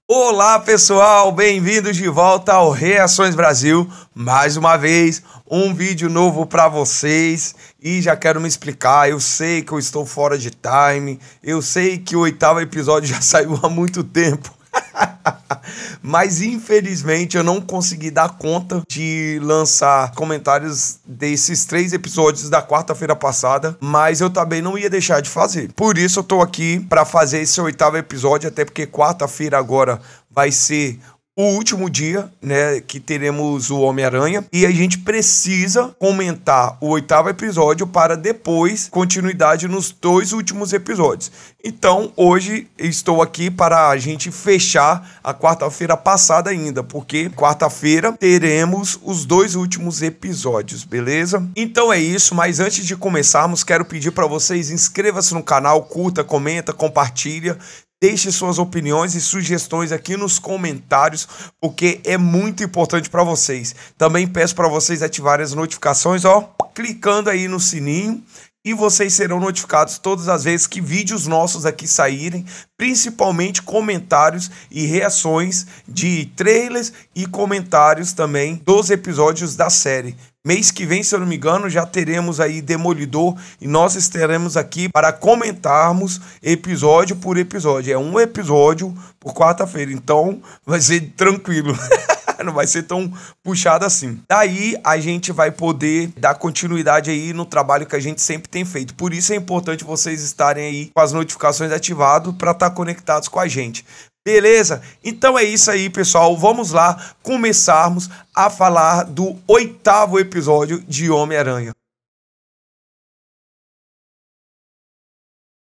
Olá pessoal, bem-vindos de volta ao Reações Brasil. Mais uma vez, um vídeo novo para vocês e já quero me explicar. Eu sei que eu estou fora de time, eu sei que o 8º episódio já saiu há muito tempo. Mas infelizmente eu não consegui dar conta de lançar comentários desses 3 episódios da quarta-feira passada, mas eu também não ia deixar de fazer. Por isso eu tô aqui para fazer esse 8º episódio, até porque quarta-feira agora vai ser o último dia, né, que teremos o Homem-Aranha, e a gente precisa comentar o 8º episódio para depois continuidade nos 2 últimos episódios. Então, hoje estou aqui para a gente fechar a quarta-feira passada ainda, porque quarta-feira teremos os 2 últimos episódios, beleza? Então é isso, mas antes de começarmos, quero pedir para vocês, inscreva-se no canal, curta, comenta, compartilha. Deixe suas opiniões e sugestões aqui nos comentários, porque é muito importante para vocês. Também peço para vocês ativarem as notificações, clicando aí no sininho, e vocês serão notificados todas as vezes que vídeos nossos aqui saírem, principalmente comentários e reações de trailers e comentários também dos episódios da série. Mês que vem, se eu não me engano, já teremos aí Demolidor e nós estaremos aqui para comentarmos episódio por episódio. É um episódio por quarta-feira, então vai ser tranquilo. Não vai ser tão puxado assim. Daí a gente vai poder dar continuidade aí no trabalho que a gente sempre tem feito. Por isso é importante vocês estarem aí com as notificações ativadas para estar conectados com a gente. Beleza? Então é isso aí, pessoal. Vamos lá começarmos a falar do 8º episódio de Homem-Aranha.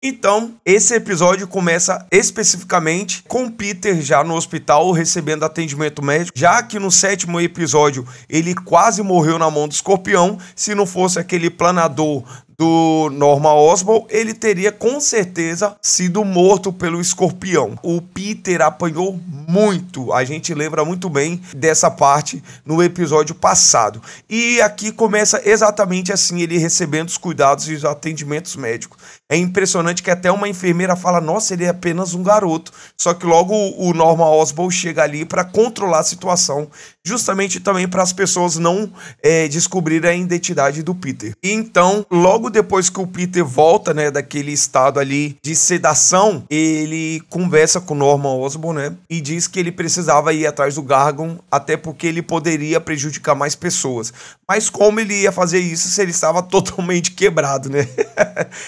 Então, esse episódio começa especificamente com Peter já no hospital recebendo atendimento médico, já que no 7º episódio ele quase morreu na mão do Escorpião. Se não fosse aquele planador do Norman Osborn, ele teria com certeza sido morto pelo Escorpião. O Peter apanhou muito, a gente lembra muito bem dessa parte no episódio passado. E aqui começa exatamente assim, ele recebendo os cuidados e os atendimentos médicos. É impressionante que até uma enfermeira fala, nossa, ele é apenas um garoto. Só que logo o Norman Osborn chega ali para controlar a situação, justamente também para as pessoas não descobrirem a identidade do Peter. E então, logo depois que o Peter volta, né, daquele estado ali de sedação, ele conversa com o Norman Osborn, né, e diz que ele precisava ir atrás do Gargon, até porque ele poderia prejudicar mais pessoas. Mas como ele ia fazer isso se ele estava totalmente quebrado, né?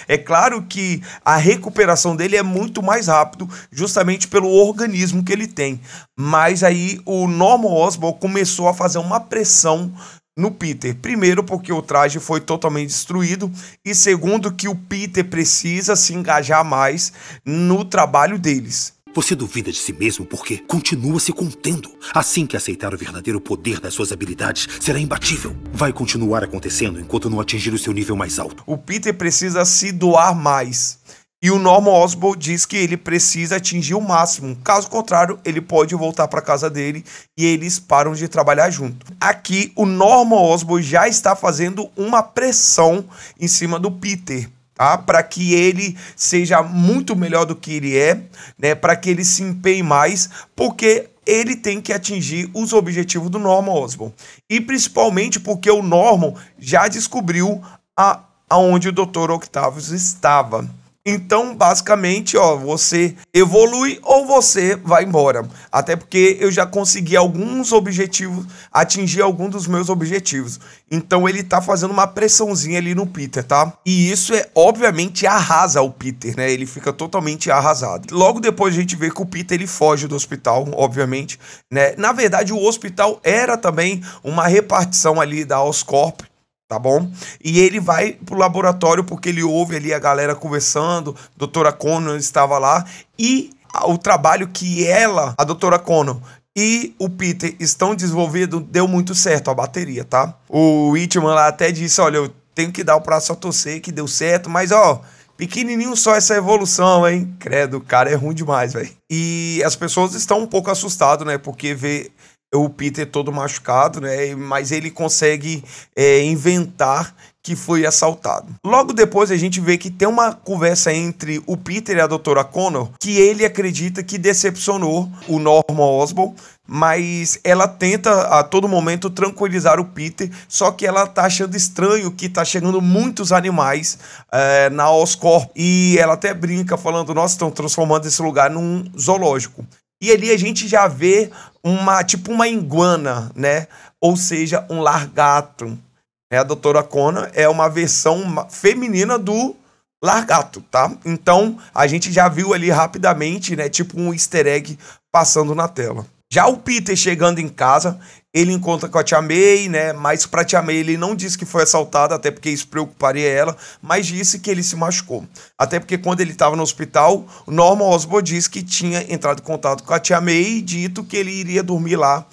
É claro que a recuperação dele é muito mais rápido, justamente pelo organismo que ele tem. Mas aí o Norman Osborn começou a fazer uma pressão no Peter. Primeiro, porque o traje foi totalmente destruído, e segundo, que o Peter precisa se engajar mais no trabalho deles. Você duvida de si mesmo porque continua se contendo. Assim que aceitar o verdadeiro poder das suas habilidades, será imbatível. Vai continuar acontecendo enquanto não atingir o seu nível mais alto. O Peter precisa se doar mais. E o Norman Osborn diz que ele precisa atingir o máximo. Caso contrário, ele pode voltar para casa dele e eles param de trabalhar junto. Aqui, o Norman Osborn já está fazendo uma pressão em cima do Peter, tá? Para que ele seja muito melhor do que ele é, né? Para que ele se empenhe mais, porque ele tem que atingir os objetivos do Norman Osborn. E principalmente porque o Norman já descobriu aonde o Dr. Octavius estava. Então, basicamente, você evolui ou você vai embora. Até porque eu já consegui alguns objetivos, atingir alguns dos meus objetivos. Então, ele tá fazendo uma pressãozinha ali no Peter, tá? E isso obviamente, arrasa o Peter, né? Ele fica totalmente arrasado. Logo depois, a gente vê que o Peter, ele foge do hospital, obviamente, né? Na verdade, o hospital era também uma repartição ali da Oscorp, tá bom? E ele vai pro laboratório porque ele ouve ali a galera conversando, a doutora Connor estava lá, e o trabalho que a doutora Connor e o Peter estão desenvolvendo deu muito certo, a bateria, tá? O Whitman lá até disse, olha, eu tenho que dar o braço a torcer que deu certo, mas pequenininho só essa evolução, hein? Credo, o cara é ruim demais, velho. E as pessoas estão um pouco assustadas, né? Porque vê o Peter todo machucado, né? Mas ele consegue inventar que foi assaltado. Logo depois a gente vê que tem uma conversa entre o Peter e a doutora Connor, que ele acredita que decepcionou o Norman Osborn, mas ela tenta a todo momento tranquilizar o Peter, só que ela tá achando estranho que tá chegando muitos animais na Oscorp, e ela até brinca falando, nossa, estão transformando esse lugar num zoológico. E ali a gente já vê tipo uma iguana, né? Ou seja, um largato. A doutora Connor é uma versão feminina do largato, tá? Então, a gente já viu ali rapidamente, né? Tipo um easter egg passando na tela. Já o Peter chegando em casa, ele encontra com a Tia May, né? Mas pra Tia May ele não disse que foi assaltado, até porque isso preocuparia ela, mas disse que ele se machucou. Até porque quando ele estava no hospital, o Norman Osborn disse que tinha entrado em contato com a Tia May e dito que ele iria dormir lá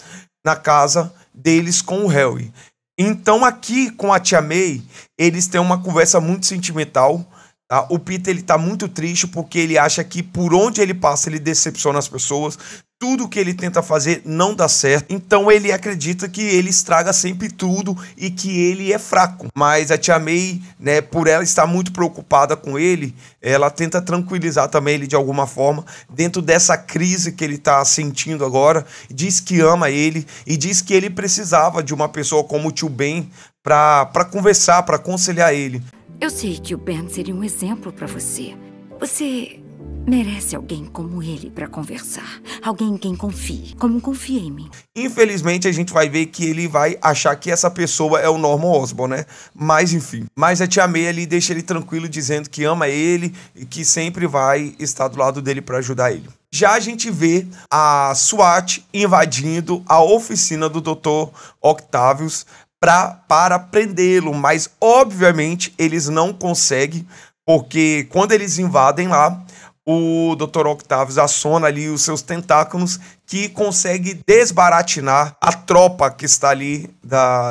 na casa deles com o Harry. Então aqui com a Tia May, eles têm uma conversa muito sentimental, tá? O Peter ele tá muito triste porque ele acha que por onde ele passa ele decepciona as pessoas, tudo que ele tenta fazer não dá certo, então ele acredita que ele estraga sempre tudo e que ele é fraco. Mas a Tia May, né, por ela estar muito preocupada com ele, ela tenta tranquilizar também ele de alguma forma, dentro dessa crise que ele está sentindo agora, diz que ama ele e diz que ele precisava de uma pessoa como o tio Ben para conversar, para aconselhar ele. Eu sei que o Ben seria um exemplo para você. Você merece alguém como ele para conversar. Alguém em quem confie, como confia em mim. Infelizmente, a gente vai ver que ele vai achar que essa pessoa é o Norman Osborn, né? Mas, enfim. Mas a Tia May ali deixa ele tranquilo, dizendo que ama ele e que sempre vai estar do lado dele para ajudar ele. Já a gente vê a SWAT invadindo a oficina do Dr. Octavius para prendê-lo, mas, obviamente, eles não conseguem, porque quando eles invadem lá, o Dr. Octavius aciona ali os seus tentáculos que consegue desbaratinar a tropa que está ali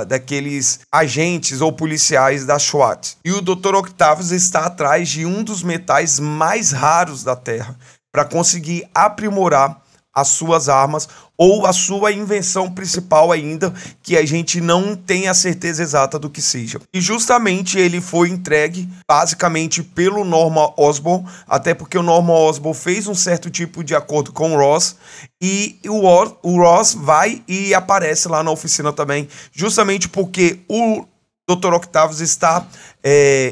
daqueles agentes ou policiais da SWAT. E o Dr. Octavius está atrás de um dos metais mais raros da Terra para conseguir aprimorar as suas armas ou a sua invenção principal ainda, que a gente não tem a certeza exata do que seja. E justamente ele foi entregue basicamente pelo Norman Osborn, até porque o Norman Osborn fez um certo tipo de acordo com o Ross, e o Ross vai e aparece lá na oficina também, justamente porque o Dr. Octavius está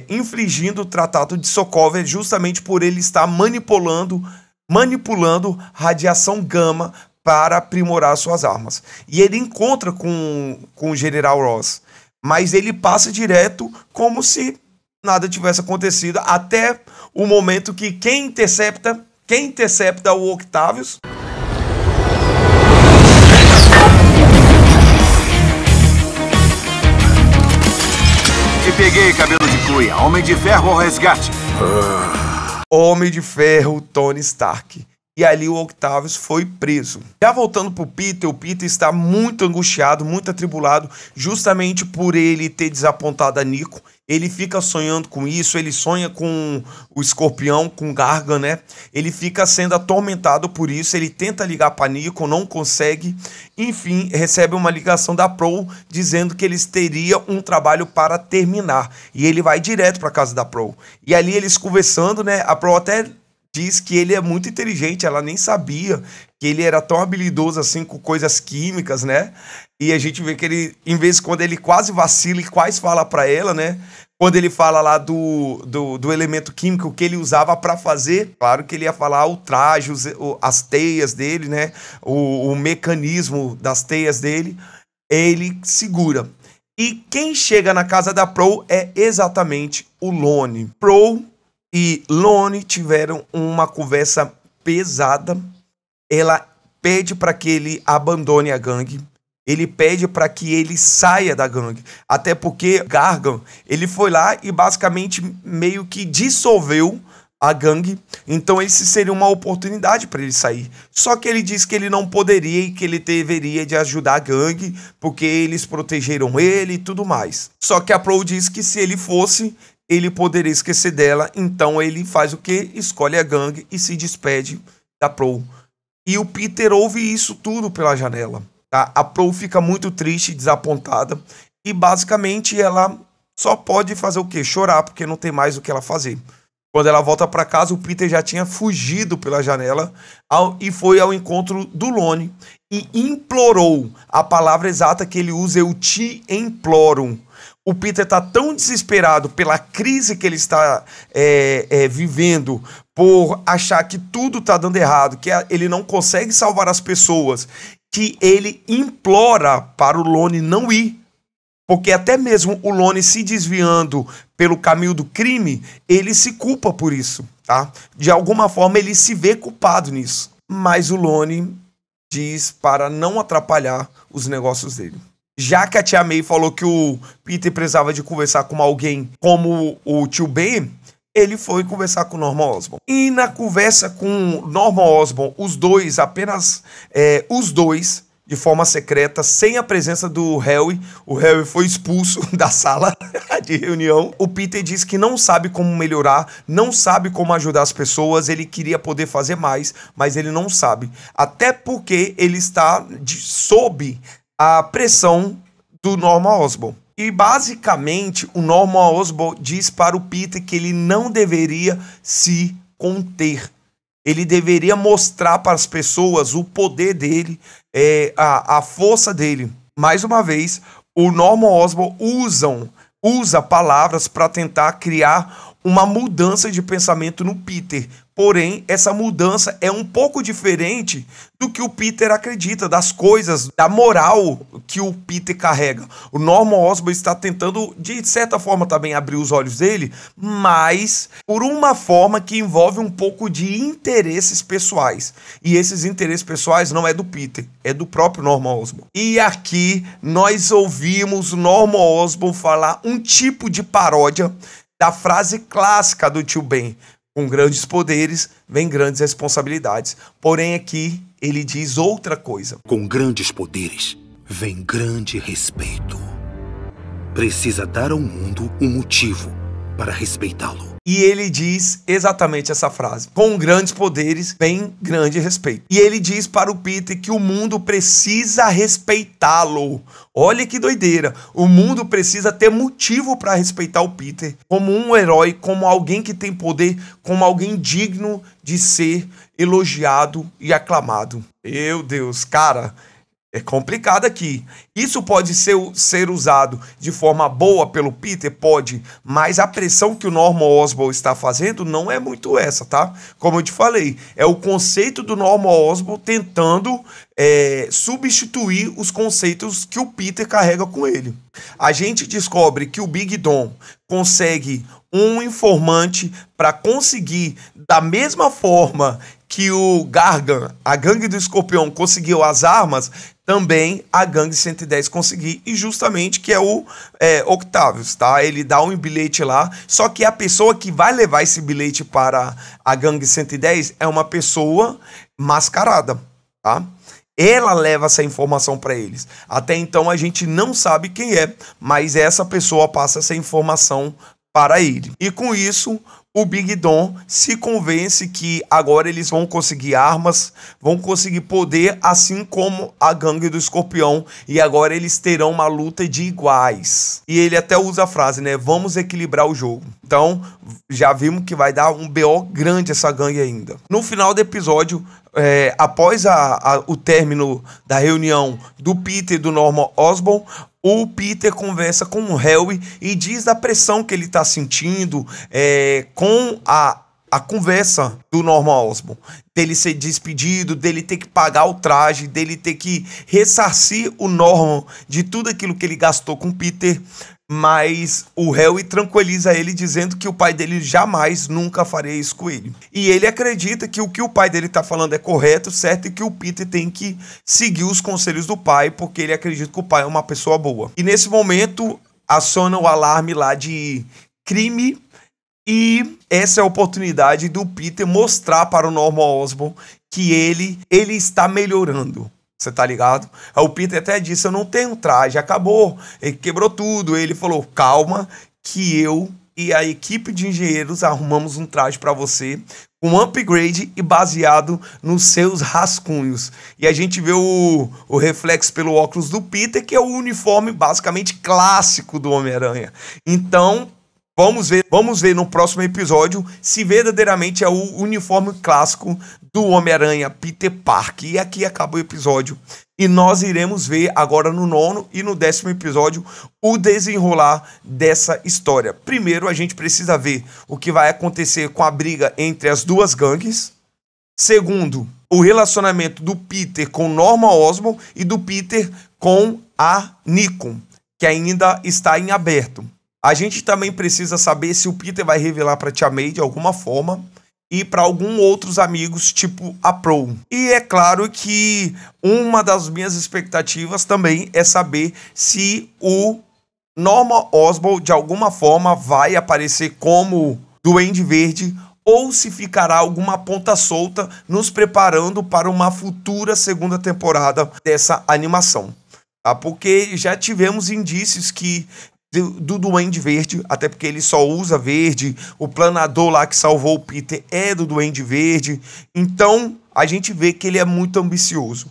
infringindo o Tratado de Sokovia, justamente por ele estar manipulando radiação gama para aprimorar suas armas. E ele encontra com o General Ross, mas ele passa direto como se nada tivesse acontecido, até o momento que quem intercepta o Octavius. Te peguei, cabelo de cuia. Homem de Ferro ao resgate. Homem de Ferro, Tony Stark. E ali o Octavius foi preso. Já voltando pro Peter, o Peter está muito angustiado, muito atribulado, justamente por ele ter desapontado a Nico. Ele fica sonhando com isso, ele sonha com o Escorpião, com o Gargan, né? Ele fica sendo atormentado por isso, ele tenta ligar pra Nico, não consegue. Enfim, recebe uma ligação da Pro dizendo que eles teriam um trabalho para terminar. E ele vai direto pra casa da Pro. E ali eles conversando, né? A Pro até diz que ele é muito inteligente, ela nem sabia que ele era tão habilidoso assim com coisas químicas, né? E a gente vê que ele, em vez de quando ele quase vacila e quase fala pra ela, né? Quando ele fala lá do elemento químico que ele usava pra fazer, claro que ele ia falar o traje, as teias dele, né? O mecanismo das teias dele, ele segura. E quem chega na casa da Pro é exatamente o Lone. Pro e Lone tiveram uma conversa pesada. Ela pede para que ele abandone a gangue. Ele pede para que ele saia da gangue. Até porque Gargan, ele foi lá e basicamente meio que dissolveu a gangue. Então esse seria uma oportunidade para ele sair. Só que ele disse que ele não poderia e que ele deveria de ajudar a gangue porque eles protegeram ele e tudo mais. Só que a Pro disse que se ele fosse, ele poderia esquecer dela, então ele faz o quê? Escolhe a gangue e se despede da Pro. E o Peter ouve isso tudo pela janela. tá? A Prue fica muito triste, desapontada, e basicamente ela só pode fazer o quê? Chorar, porque não tem mais o que ela fazer. Quando ela volta para casa, o Peter já tinha fugido pela janela e foi ao encontro do Lone e implorou. A palavra exata que ele usa é eu te imploro. O Peter está tão desesperado pela crise que ele está vivendo, por achar que tudo está dando errado, que ele não consegue salvar as pessoas, que ele implora para o Lone não ir. Porque até mesmo o Lone se desviando pelo caminho do crime, ele se culpa por isso, tá? De alguma forma ele se vê culpado nisso. Mas o Lone diz para não atrapalhar os negócios dele. Já que a tia May falou que o Peter precisava de conversar com alguém como o tio Ben, ele foi conversar com o Norman Osborn. E na conversa com o Norman Osborn, os dois, de forma secreta, sem a presença do Harry. O Harry foi expulso da sala de reunião. O Peter diz que não sabe como melhorar, não sabe como ajudar as pessoas, ele queria poder fazer mais, mas ele não sabe. Até porque ele está sob a pressão do Norman Osborn. E basicamente o Norman Osborn diz para o Peter que ele não deveria se conter. Ele deveria mostrar para as pessoas o poder dele, a força dele. Mais uma vez, o Norman Osborn usa palavras para tentar criar uma mudança de pensamento no Peter. Porém, essa mudança é um pouco diferente do que o Peter acredita, das coisas, da moral que o Peter carrega. O Norman Osborn está tentando, de certa forma, também abrir os olhos dele, mas por uma forma que envolve um pouco de interesses pessoais. E esses interesses pessoais não é do Peter, é do próprio Norman Osborn. E aqui nós ouvimos o Norman Osborn falar um tipo de paródia da frase clássica do tio Ben: com grandes poderes vem grandes responsabilidades. Porém aqui ele diz outra coisa. Com grandes poderes vem grande respeito. Precisa dar ao mundo um motivo para respeitá-lo. E ele diz exatamente essa frase: com grandes poderes vem grande respeito. E ele diz para o Peter que o mundo precisa respeitá-lo. Olha que doideira. O mundo precisa ter motivo para respeitar o Peter como um herói, como alguém que tem poder, como alguém digno de ser elogiado e aclamado. Meu Deus, cara, é complicado aqui. Isso pode ser usado de forma boa pelo Peter? Pode. Mas a pressão que o Norman Osborn está fazendo não é muito essa, tá? Como eu te falei, é o conceito do Norman Osborn tentando substituir os conceitos que o Peter carrega com ele. A gente descobre que o Big Don consegue um informante para conseguir, da mesma forma que o Gargan, a gangue do Escorpião, conseguiu as armas, também a gangue 110 conseguir, e justamente que é o Octavius, tá? Ele dá um bilhete lá, só que a pessoa que vai levar esse bilhete para a gangue 110 é uma pessoa mascarada, tá? Ela leva essa informação para eles. Até então a gente não sabe quem é, mas essa pessoa passa essa informação para ele. E com isso, o Big Don se convence que agora eles vão conseguir armas, vão conseguir poder, assim como a gangue do Escorpião, e agora eles terão uma luta de iguais. E ele até usa a frase, né? Vamos equilibrar o jogo. Então, já vimos que vai dar um BO grande essa gangue ainda. No final do episódio, após o término da reunião do Peter e do Norman Osborn, o Peter conversa com o Harry e diz da pressão que ele está sentindo com a conversa do Norman Osborn. Dele ser despedido, dele ter que pagar o traje, dele ter que ressarcir o Norman de tudo aquilo que ele gastou com o Peter. Mas o Harry tranquiliza ele dizendo que o pai dele jamais, nunca faria isso com ele. E ele acredita que o pai dele tá falando é correto, certo? E que o Peter tem que seguir os conselhos do pai, porque ele acredita que o pai é uma pessoa boa. E nesse momento, aciona o alarme lá de crime. E essa é a oportunidade do Peter mostrar para o Norman Osborn que ele está melhorando. Você tá ligado? O Peter até disse, eu não tenho traje, acabou, ele quebrou tudo. Ele falou, calma, que eu e a equipe de engenheiros arrumamos um traje para você um upgrade e baseado nos seus rascunhos. E a gente vê o reflexo pelo óculos do Peter, que é o uniforme basicamente clássico do Homem-Aranha. Então, vamos ver no próximo episódio se verdadeiramente é o uniforme clássico do Homem-Aranha Peter Parker. E aqui acaba o episódio. E nós iremos ver agora no 9º e no 10º episódio o desenrolar dessa história. Primeiro, a gente precisa ver o que vai acontecer com a briga entre as duas gangues. Segundo, o relacionamento do Peter com Norman Osborn e do Peter com a Nikon, que ainda está em aberto. A gente também precisa saber se o Peter vai revelar para Tia May de alguma forma e para alguns outros amigos, tipo a Pro. E é claro que uma das minhas expectativas também é saber se o Norman Osborn de alguma forma vai aparecer como Duende Verde ou se ficará alguma ponta solta nos preparando para uma futura segunda temporada dessa animação. Tá? Porque já tivemos indícios que do Duende Verde, até porque ele só usa verde, o planador lá que salvou o Peter é do Duende Verde, então a gente vê que ele é muito ambicioso.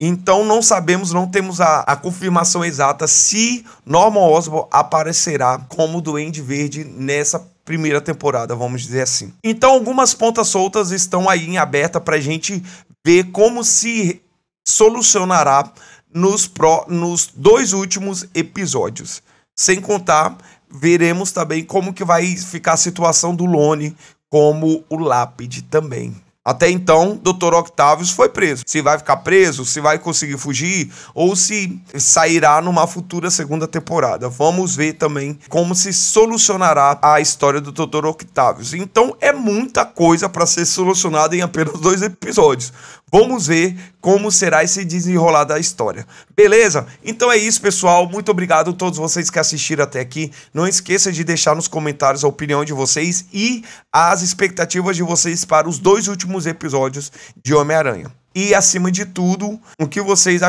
Então não sabemos, não temos a confirmação exata se Norman Osborn aparecerá como Duende Verde nessa primeira temporada, vamos dizer assim. Então algumas pontas soltas estão aí em aberta pra gente ver como se solucionará nos 2 últimos episódios. Sem contar, veremos também como que vai ficar a situação do Lone como o Lápide também. Até então, Dr. Octavius foi preso. Se vai ficar preso, se vai conseguir fugir ou se sairá numa futura segunda temporada. Vamos ver também como se solucionará a história do Dr. Octavius. Então é muita coisa para ser solucionada em apenas 2 episódios. Vamos ver como será esse desenrolar da história. Beleza? Então é isso, pessoal. Muito obrigado a todos vocês que assistiram até aqui. Não esqueça de deixar nos comentários a opinião de vocês e as expectativas de vocês para os 2 últimos episódios de Homem-Aranha. E, acima de tudo, o que vocês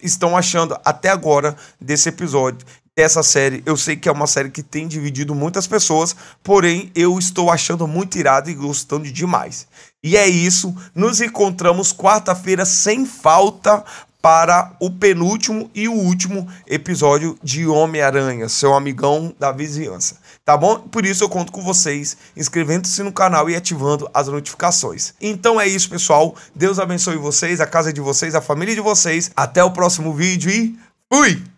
estão achando até agora desse episódio, dessa série. Eu sei que é uma série que tem dividido muitas pessoas, porém eu estou achando muito irado e gostando demais. E é isso, nos encontramos quarta-feira sem falta para o penúltimo e o último episódio de Homem-Aranha, seu amigão da vizinhança. Tá bom? Por isso eu conto com vocês, inscrevendo-se no canal e ativando as notificações. Então é isso, pessoal. Deus abençoe vocês, a casa de vocês, a família de vocês. Até o próximo vídeo e fui!